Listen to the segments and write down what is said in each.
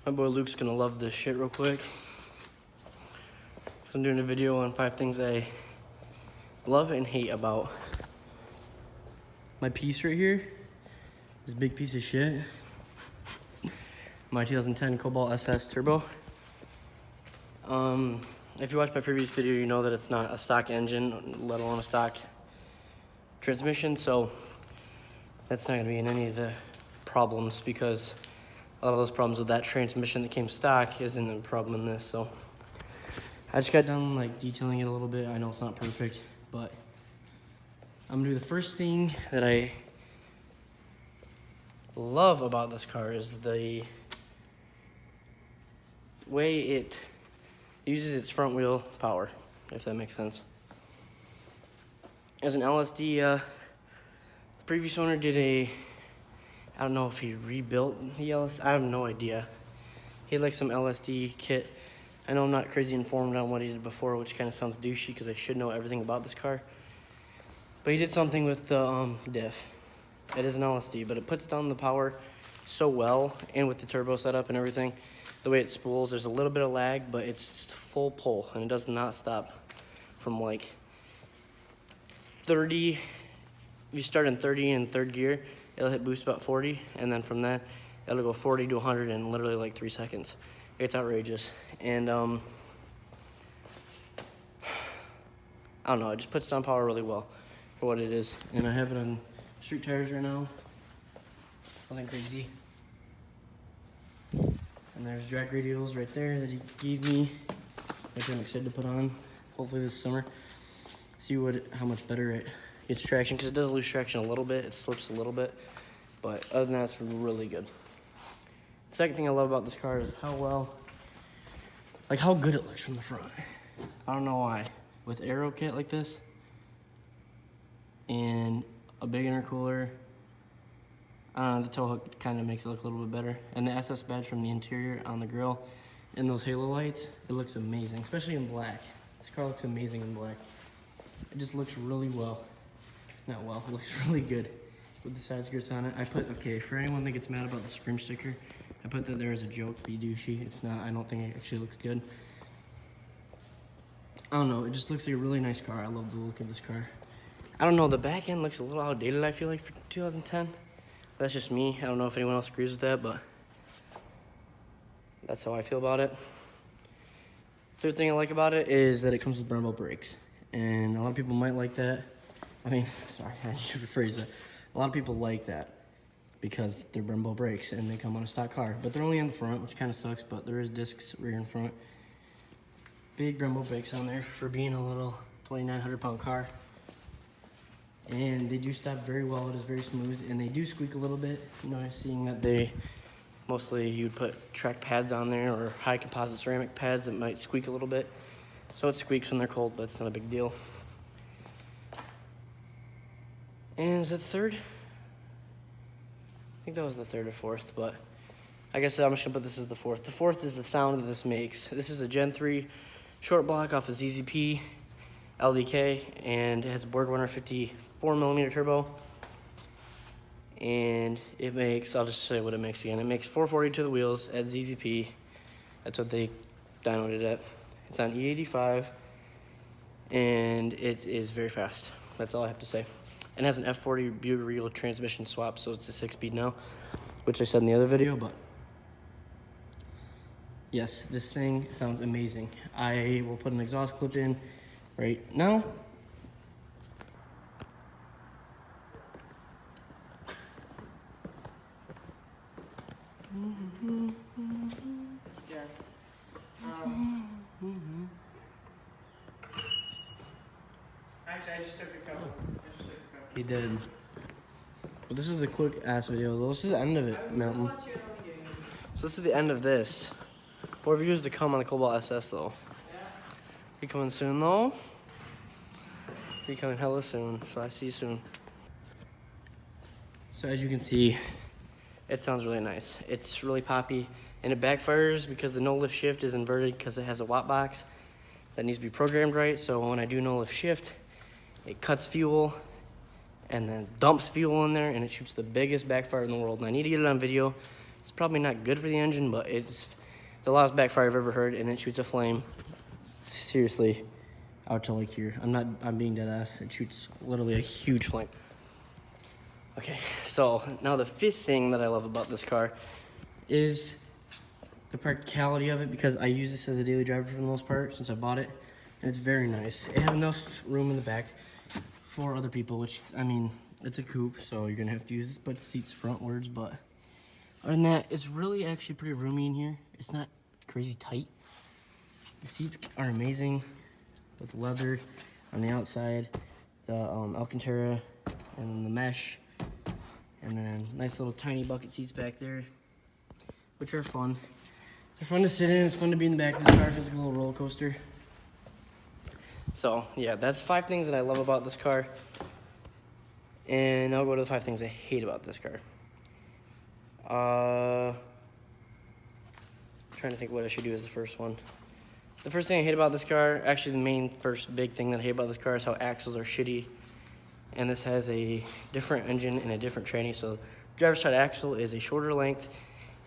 My boy Luke's gonna love this shit real quick. So I'm doing a video on 5 things I love and hate about my piece right here. This big piece of shit. My 2010 Cobalt SS Turbo. If you watched my previous video, you know that it's not a stock engine, let alone a stock transmission, so that's not gonna be in any of the problems, because a lot of those problems with that transmission that came stock isn't a problem in this. So I just got done like detailing it a little bit. I know it's not perfect, but I'm gonna do the first thing that I love about this car is the way it uses its front wheel power, if that makes sense. As an LSD, the previous owner did I don't know if he rebuilt the LSD, I have no idea. He had like some LSD kit. I know I'm not crazy informed on what he did before, which kind of sounds douchey because I should know everything about this car. But he did something with the diff. It is an LSD, but it puts down the power so well, and with the turbo setup and everything, the way it spools, there's a little bit of lag, but it's just full pull, and it does not stop from like 30. If you start in 30 in third gear, it'll hit boost about 40, and then from that, it'll go 40 to 100 in literally like 3 seconds. It's outrageous, and I don't know, it just puts down power really well for what it is. And I have it on street tires right now, nothing crazy. And there's drag radials right there that he gave me, which I'm excited to put on, hopefully this summer. See how much better it gets traction, because it does lose traction a little bit, it slips a little bit, but other than that, it's really good. The second thing I love about this car is how good it looks from the front. I don't know why. With aero kit like this, and a big intercooler, the tow hook kind of makes it look a little bit better. And the SS badge from the interior on the grille and those halo lights, it looks amazing, especially in black. This car looks amazing in black. It just looks really well. Not well, it looks really good with the side skirts on it. Okay, for anyone that gets mad about the Supreme sticker, I put that there as a joke to be douchey. It's not, I don't think it actually looks good. I don't know, it just looks like a really nice car. I love the look of this car. I don't know, the back end looks a little outdated, I feel like, for 2010. That's just me. I don't know if anyone else agrees with that, but that's how I feel about it. Third thing I like about it is that it comes with Brembo brakes. And a lot of people might like that. I mean, sorry, I should rephrase that. A lot of people like that because they're Brembo brakes and they come on a stock car. But they're only on the front, which kind of sucks, but there is discs rear and front. Big Brembo brakes on there for being a little 2,900 pound car. And they do stop very well, it is very smooth, and they do squeak a little bit. You know, seeing that mostly you'd put track pads on there or high composite ceramic pads that might squeak a little bit. So it squeaks when they're cold, but it's not a big deal. And is that the third? I think that was the third or fourth, but I guess I'm just gonna put this as the fourth. The fourth is the sound that this makes. This is a Gen 3 short block off a ZZP LDK, and it has a Borg 154mm turbo. And it makes, I'll just show you what it makes again. It makes 440 to the wheels at ZZP. That's what they dynoed it at. It's on E85, and it is very fast. That's all I have to say. And it has an F40 Buick transmission swap, so it's a 6-speed now, which I said in the other video, but yes, this thing sounds amazing. I will put an exhaust clip in right now. Yeah. Actually, I just took a couple. He did. But this is the quick ass video. This is the end of it, Mountain. So this is the end of this. More reviews to come on the Cobalt SS though. Yeah. Be coming soon though. Be coming hella soon. So I see you soon. So as you can see, it sounds really nice. It's really poppy, and it backfires because the no lift shift is inverted because it has a watt box that needs to be programmed right. So when I do no lift shift, it cuts fuel and then dumps fuel in there, and it shoots the biggest backfire in the world. And I need to get it on video It's probably not good for the engine, but it's the loudest backfire I've ever heard, and it shoots a flame. Seriously, out to like here. I'm being dead ass. It shoots literally a huge flame. Okay, so now the fifth thing that I love about this car is the practicality of it, because I use this as a daily driver for the most part since I bought it, and it's very nice. It has enough room in the back for other people, which, I mean, it's a coupe, so you're gonna have to use this, but seats frontwards. But other than that, it's really actually pretty roomy in here. It's not crazy tight. The seats are amazing with leather on the outside, the Alcantara, and then the mesh, and then nice little tiny bucket seats back there, which are fun. They're fun to sit in. It's fun to be in the back of this car. It feels like a little roller coaster. So yeah, that's 5 things that I love about this car. And I'll go to the 5 things I hate about this car. Trying to think what I should do as the first one. The first thing I hate about this car, actually the main first big thing that I hate about this car, is how axles are shitty. And this has a different engine and a different tranny. So the driver's side axle is a shorter length,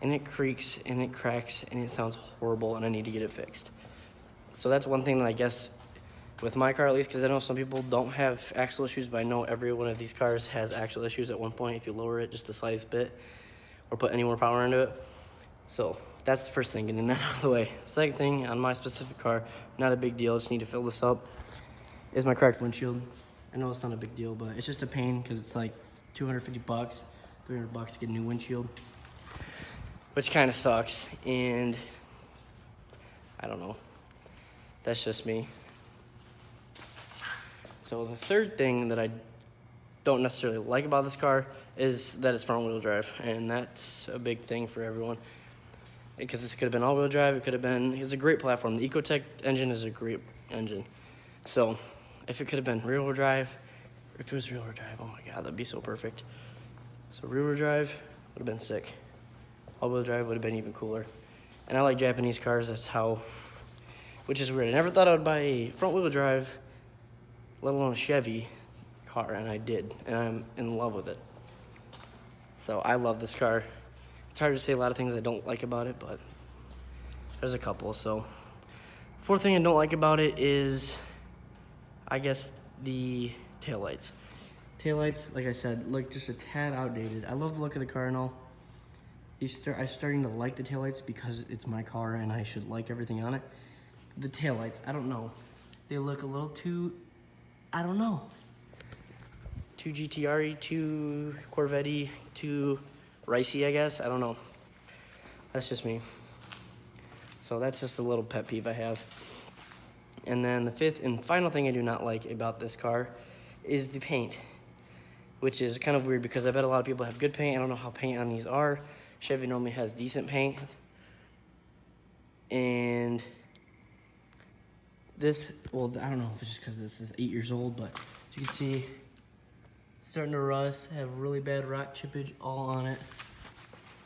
and it creaks and it cracks and it sounds horrible, and I need to get it fixed. So that's one thing that I guess with my car, at least, because I know some people don't have axle issues, but I know every one of these cars has axle issues at one point if you lower it just the slightest bit or put any more power into it. So that's the first thing, getting that out of the way. Second thing, on my specific car, not a big deal, just need to fill this up, is my cracked windshield. I know it's not a big deal, but it's just a pain because it's like $250, $300 to get a new windshield, which kind of sucks. And I don't know, that's just me. So the third thing that I don't necessarily like about this car is that it's front wheel drive, and that's a big thing for everyone. Because this could have been all wheel drive, it's a great platform. The Ecotec engine is a great engine. So if it could have been rear wheel drive, if it was rear wheel drive, oh my God, that'd be so perfect. So rear wheel drive would have been sick. All wheel drive would have been even cooler. And I like Japanese cars, which is weird. I never thought I would buy a front wheel drive, let alone a Chevy car, and I did, and I'm in love with it. So I love this car. It's hard to say a lot of things I don't like about it, but there's a couple. So fourth thing I don't like about it is, I guess, the taillights. Taillights, like I said, look just a tad outdated. I love the look of the car and all. I'm starting to like the taillights because it's my car and I should like everything on it. The taillights, I don't know. They look a little too, I don't know. Too GTR-y, too Corvette-y, too ricey, I guess. I don't know. That's just me. So that's just a little pet peeve I have. And then the fifth and final thing I do not like about this car is the paint, which is kind of weird because I bet a lot of people have good paint. I don't know how paint on these are. Chevy normally has decent paint. And this, well, I don't know if it's just because this is 8 years old, but as you can see, it's starting to rust, have really bad rock chippage all on it.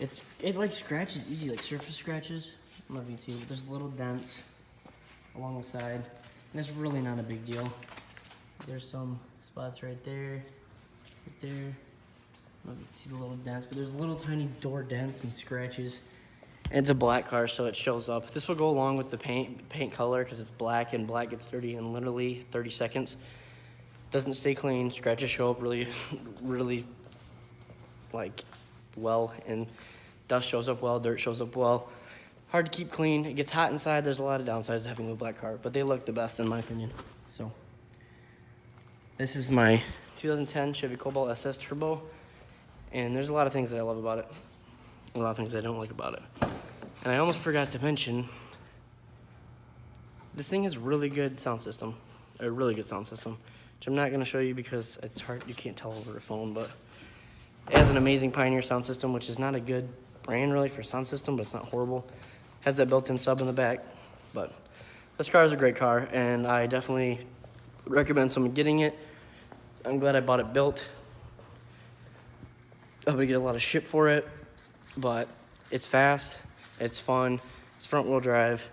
It like scratches easy, like surface scratches. I'm not being too, but there's little dents along the side, and it's really not a big deal. There's some spots right there, right there. I don't know if you can see the little dents, but there's little tiny door dents and scratches. And it's a black car, so it shows up. This will go along with the paint color because it's black, and black gets dirty in literally 30 seconds. Doesn't stay clean. Scratches show up really, really, like, well, and dust shows up well, dirt shows up well. Hard to keep clean. It gets hot inside. There's a lot of downsides to having a black car, but they look the best in my opinion. So this is my 2010 Chevy Cobalt SS Turbo, and there's a lot of things that I love about it, a lot of things I don't like about it. And I almost forgot to mention, this thing has really good sound system, a really good sound system, which I'm not going to show you because it's hard, you can't tell over the phone, but it has an amazing Pioneer sound system, which is not a good brand really for sound system, but it's not horrible. Has that built-in sub in the back, but this car is a great car, and I definitely recommend someone getting it. I'm glad I bought it built. I'm gonna get a lot of shit for it, but it's fast, it's fun, it's front-wheel drive,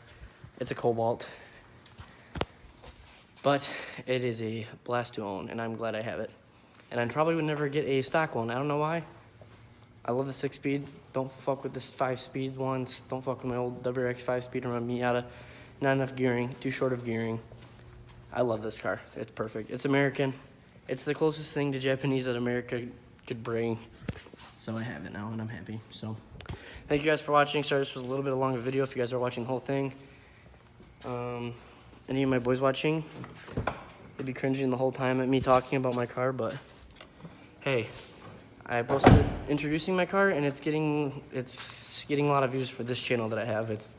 it's a Cobalt, but it is a blast to own, and I'm glad I have it. And I probably would never get a stock one. I don't know why. I love the 6-speed. Don't fuck with this 5-speed ones. Don't fuck with my old WRX 5-speed or my Miata. Not enough gearing, too short of gearing. I love this car. It's perfect. It's American. It's the closest thing to Japanese that America could bring. So I have it now, and I'm happy. So thank you guys for watching. Sorry this was a little bit long of a video if you guys are watching the whole thing. Any of my boys watching, they'd be cringing the whole time at me talking about my car, but hey, I posted introducing my car, and it's getting a lot of views for this channel that I have. It's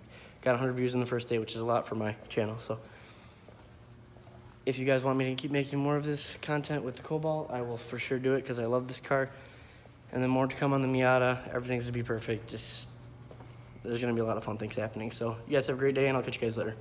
got 100 views in the first day, which is a lot for my channel. So if you guys want me to keep making more of this content with the Cobalt, I will for sure do it because I love this car. And then more to come on the Miata. Everything's gonna be perfect. There's gonna be a lot of fun things happening. So you guys have a great day, and I'll catch you guys later.